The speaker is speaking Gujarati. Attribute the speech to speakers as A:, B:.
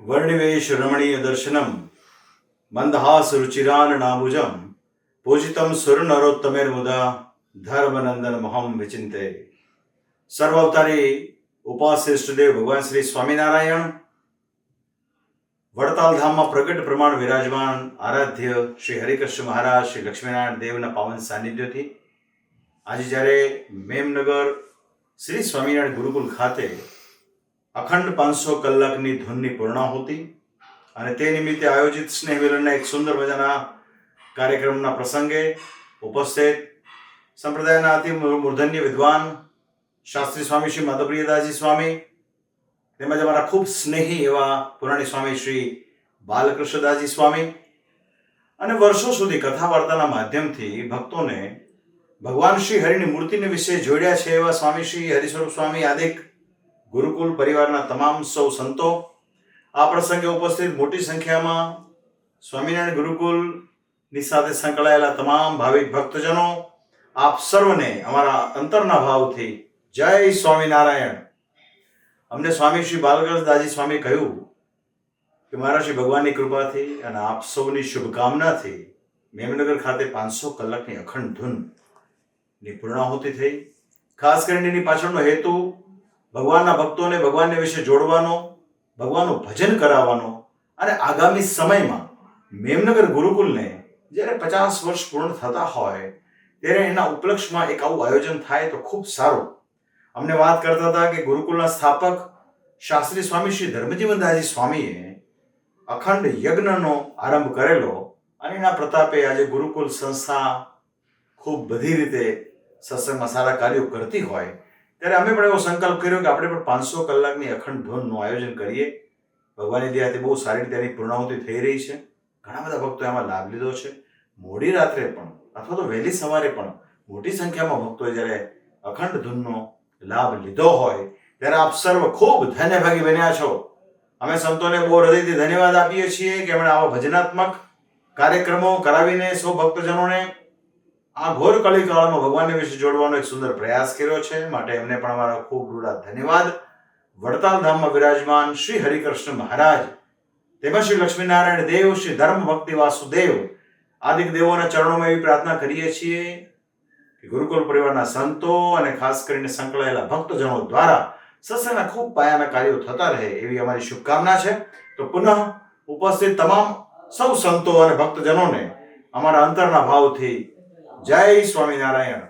A: વર્ણિવેશ રમણીય દર્શનમ મંદહાસ રુચિરાન નામુજમ પૂજિતમ સુર નરોત્તમેર મુદા ધર્મનંદન મહમ વિચિંતે. સર્વાવતારી ઉપાસ્ય ઇષ્ટદેવ ભગવાન શ્રી સ્વામિનારાયણ વડતાલ ધામમાં પ્રગટ પ્રમાણ વિરાજમાન આરાધ્ય શ્રી હરિકૃષ્ણ મહારાજ શ્રી લક્ષ્મીનારાયણ દેવના પાવન સાનિધ્યથી આજે જ્યારે મેમનગર શ્રી સ્વામિનારાયણ ગુરુકુલ ખાતે અખંડ 500 કલાકની ધૂનની પૂર્ણાહુતિ અને તે નિમિત્તે આયોજિત સ્નેહ મિલનના એક સુંદર મજાના કાર્યક્રમના પ્રસંગે ઉપસ્થિત સંપ્રદાયના અતિ મૂર્ધન્ય વિદ્વાન શાસ્ત્રી સ્વામી શ્રી માધવપ્રિયદાસજી સ્વામી તેમજ અમારા ખૂબ સ્નેહી એવા પુરાણી સ્વામી શ્રી બાલકૃષ્ણદાસજી સ્વામી અને વર્ષો સુધી કથા વાર્તાના માધ્યમથી ભક્તોને ભગવાન શ્રી હરિની મૂર્તિને વિશે જોડ્યા છે એવા સ્વામી શ્રી હરિસ્વરૂપ સ્વામી આદિક ગુરુકુલ પરિવારના તમામ સૌ સંતો આ પ્રસંગે ઉપસ્થિત મોટી સંખ્યામાં સ્વામિનારાયણ ગુરુકુલની સાથે સંકળાયેલા તમામ ભાવિક ભક્તજનો આપ સર્વને અમારા અંતરના ભાવથી જય સ્વામિનારાયણ. અમને સ્વામી શ્રી બાલકૃષ્ણદાસજી સ્વામી કહ્યું કે મહારાજ શ્રી ભગવાનની કૃપાથી અને આપ સૌની શુભકામનાથી મેમનગર ખાતે 500 કલાકની અખંડ ધૂનની પૂર્ણાહુતિ થઈ. ખાસ કરીને એની પાછળનો હેતુ ભગવાનના ભક્તોને ભગવાનને વિશે જોડવાનો, ભગવાનનું ભજન કરાવવાનો અને આગામી સમયમાં મેમનગર ગુરુકુલને જ્યારે 50 વર્ષ પૂર્ણ થતા હોય ત્યારે એના ઉપલક્ષમાં એક આવું આયોજન થાય તો ખૂબ સારું. અમને વાત કરતા હતા કે ગુરુકુલના સ્થાપક શાસ્ત્રી સ્વામી શ્રી ધર્મજીવનદાસજી સ્વામીએ અખંડ યજ્ઞનો આરંભ કરેલો અને એના પ્રતાપે આજે ગુરુકુલ સંસ્થા ખૂબ બધી રીતે સત્સંગમાં સારા કાર્યો કરતી હોય ત્યારે અમે પણ એવો સંકલ્પ કર્યો કે આપણે પણ 500 કલાકની અખંડ ધૂનનું આયોજન કરીએ. ભગવાનની દયાથી બહુ સારી રીતે એની પૂર્ણાહુતિ થઈ રહી છે. ઘણા બધા ભક્તોએ આમાં લાભ લીધો છે. મોડી રાત્રે પણ અથવા તો વહેલી સવારે પણ મોટી સંખ્યામાં ભક્તોએ જ્યારે અખંડ ધૂનનો લાભ લીધો હોય ત્યારે આપ સર્વ ખૂબ ધન્યભાગી બન્યા છો. અમે સંતોને બહુ હૃદયથી ધન્યવાદ આપીએ છીએ કે એમણે આવા ભજનાત્મક કાર્યક્રમો કરાવીને સૌ ભક્તજનોને આ ઘોર કલિકાળમાં ભગવાનને વિશે જોડવાનો એક સુંદર પ્રયાસ કર્યો છે. માટે એમને પણ અમારા ખૂબ રૂડા ધન્યવાદ. વડતાલ ધામમાં વિરાજમાન શ્રી હરિકૃષ્ણ મહારાજ તેમજ શ્રી લક્ષ્મીનારાયણ દેવ, શ્રી ધર્મ ભક્તિ વાસુદેવ આદિક દેવોના ચરણોમાં એવી પ્રાર્થના કરીએ છીએ કે ગુરુકુલ પરિવારના સંતો અને ખાસ કરીને સંકળાયેલા ભક્તજનો દ્વારા સત્સંગના ખૂબ પાયાના કાર્યો થતા રહે એવી અમારી શુભકામના છે. તો પુનઃ ઉપસ્થિત તમામ સૌ સંતો અને ભક્તજનોને અમારા અંતરના ભાવથી જય સ્વામિનારાયણ.